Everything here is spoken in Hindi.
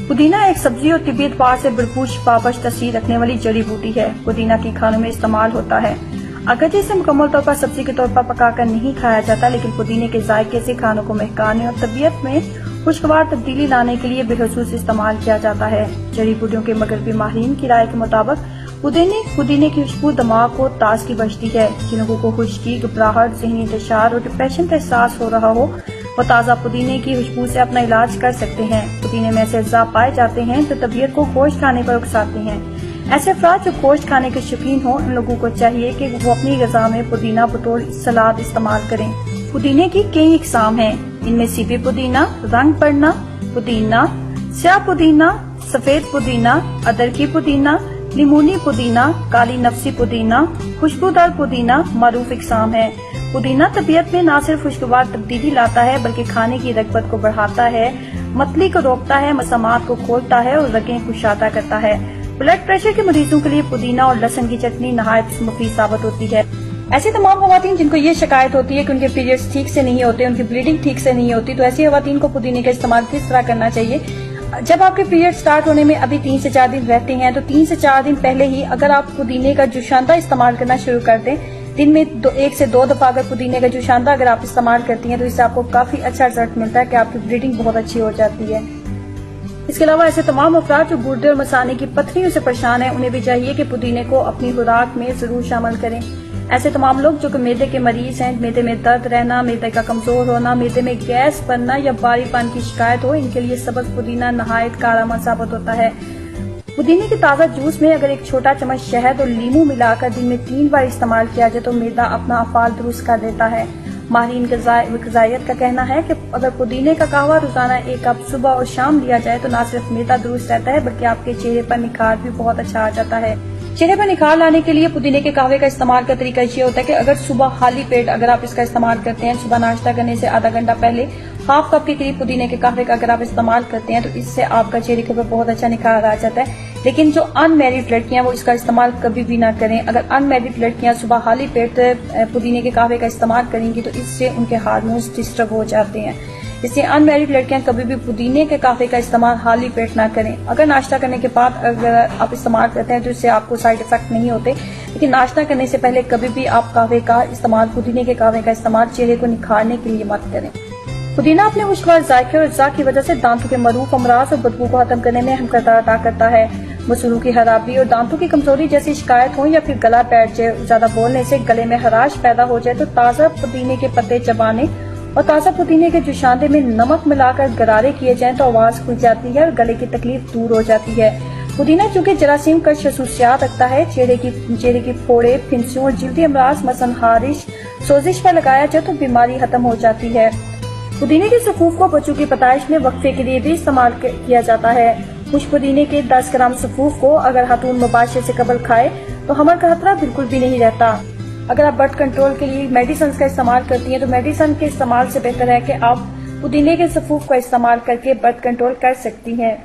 पुदीना एक सब्जी और तिब्बत पार से भरपूर शिफाबख्श तासीर रखने वाली जड़ी बूटी है। पुदीना की खानों में इस्तेमाल होता है। अगरचे इसे मुकम्मल तौर पर सब्जी के तौर पर पकाकर नहीं खाया जाता, लेकिन पुदीने के जायके से खानों को महकाने और तबीयत में खुशगवार तब्दीली लाने के लिए बेखसूस इस्तेमाल किया जाता है। जड़ी बूटियों के मगरबी माहिरीन की राय के मुताबिक पुदीने की खुशबू दिमाग को ताजगी बख्शती है। जिन लोगों को खुश्की, घबराहट, ज़हनी इंतशार और डिप्रेशन का एहसास हो रहा हो, वो ताज़ा पुदीने की खुशबू से अपना इलाज कर सकते हैं। पुदीने में ऐसे अज़ा पाए जाते हैं जो तबीयत को गोश्त खाने पर उकसाते हैं। ऐसे अफराद जो गोश्त खाने के शौकीन हो, उन लोगों को चाहिए कि वो अपनी ग़िज़ा में पुदीना बतौर सलाद इस्तेमाल करें। पुदीने की कई इक़साम हैं। इनमें सीबी पुदीना, रंग पड़ना पुदीना, स्याह पुदीना, सफेद पुदीना, अदरकी पुदीना, लिमूनी पुदीना, काली नफसी पुदीना, खुशबूदार पुदीना मारूफ इक़साम है। पुदीना तबीयत में न सिर्फ खुशगवार तब्दीली लाता है, बल्कि खाने की रग़बत को बढ़ाता है, मतली को रोकता है, मसामात को खोलता है और रगें कुशादा करता है। ब्लड प्रेशर के मरीजों के लिए पुदीना और लहसुन की चटनी नहायत मुफीद साबित होती है। ऐसी तमाम खवातीन जिनको ये शिकायत होती है कि उनके पीरियड्स ठीक से नहीं होते, उनकी ब्लीडिंग ठीक से नहीं होती, तो ऐसी खवातीन को पुदीने का इस्तेमाल किस तरह करना चाहिए। जब आपके पीरियड स्टार्ट होने में अभी 3 से 4 दिन रहते हैं, तो 3 से 4 दिन पहले ही अगर आप पुदीने का जुशांदा इस्तेमाल करना शुरू कर दें, दिन में 1 से 2 दफा अगर पुदीने का जुशांदा अगर आप इस्तेमाल करती हैं, तो इससे आपको काफी अच्छा रिजल्ट मिलता है कि आपकी ब्लीडिंग बहुत अच्छी हो जाती है। इसके अलावा ऐसे तमाम अफराद जो गुर्दे और मसाने की पथरियों से परेशान हैं, उन्हें भी चाहिए कि पुदीने को अपनी खुराक में जरूर शामिल करें। ऐसे तमाम लोग जो कि मैदे के मरीज हैं, मैदे में दर्द रहना, मैदे का कमजोर होना, मैदे में गैस बनना या भारीपन की शिकायत हो, इनके लिए सब्ज़ पुदीना नहायत कारआमद साबित होता है। पुदीने के ताज़ा जूस में अगर एक छोटा चम्मच शहद और नींबू मिलाकर दिन में 3 बार इस्तेमाल किया जाए तो मैदा अपना अफ़ाल दुरुस्त कर देता है। माहिरीन ग़िज़ाइयत का कहना है कि अगर पुदीने का कहवा रोजाना 1 कप सुबह और शाम लिया जाए तो न सिर्फ मैदा दुरुस्त रहता है, बल्कि आपके चेहरे पर निखार भी बहुत अच्छा आ जाता है। चेहरे पर निखार लाने के लिए पुदीने के कहवे का इस्तेमाल का तरीका ये होता है कि अगर सुबह खाली पेट अगर आप इसका इस्तेमाल करते हैं, सुबह नाश्ता करने से आधा घंटा पहले हाफ कप के करीब पुदीने के कहवे का अगर आप इस्तेमाल करते हैं, तो इससे आपका चेहरे के ऊपर बहुत अच्छा निखार आ जाता है। लेकिन जो अनमैरिड लड़कियां वो इसका इस्तेमाल कभी भी ना करें। अगर अनमैरिड लड़कियां सुबह खाली पेट पुदीने के कहवे का इस्तेमाल करेंगी तो इससे उनके हार्मोन्स डिस्टर्ब हो जाते हैं। इसलिए अनमैरिड लड़कियां कभी भी पुदीने के कहवे का इस्तेमाल खाली पेट ना करें। अगर नाश्ता करने के बाद अगर आप इस्तेमाल करते हैं तो इससे आपको साइड इफेक्ट नहीं होते, लेकिन नाश्ता करने से पहले कभी भी आप कहवे का इस्तेमाल, पुदीने के कहवे का इस्तेमाल चेहरे को निखारने के लिए मत करें। पुदीना अपने खुशगवार जायके और अज़ा की वजह से दांतों के मरूफ अमराज और बदबू को खत्म करने में अहम किरदार अदा करता है। मसूरों की खराबी और दांतों की कमजोरी जैसी शिकायत हो या फिर गला बैठ जाए, ज्यादा बोलने से गले में खराश पैदा हो जाए, तो ताज़ा पुदीने के पत्ते चबाने और ताज़ा पुदीने के जुशांदे में नमक मिलाकर गरारे किए जाएं तो आवाज खुल जाती है और गले की तकलीफ दूर हो जाती है। पुदीना चूंकि जरासीम का खसूसियात रखता है, चेहरे की फोड़े, फिंसियों और जिल्दी अमराज मसलन खारिश, सोजिश पर लगाया जाए तो बीमारी खत्म हो जाती है। पुदीने के सफूफ को बच्चों की पैदाइश में वक्फे के लिए भी इस्तेमाल किया जाता है। खुश पुदीने के 10 ग्राम सफूफ को अगर खातून मुबाशर से कबल खाए तो हमल का खतरा बिल्कुल भी नहीं रहता। अगर आप बर्थ कंट्रोल के लिए मेडिसिन का इस्तेमाल करती हैं तो मेडिसिन के इस्तेमाल से बेहतर है कि आप पुदीने के सफूफ का इस्तेमाल करके बर्थ कंट्रोल कर सकती हैं।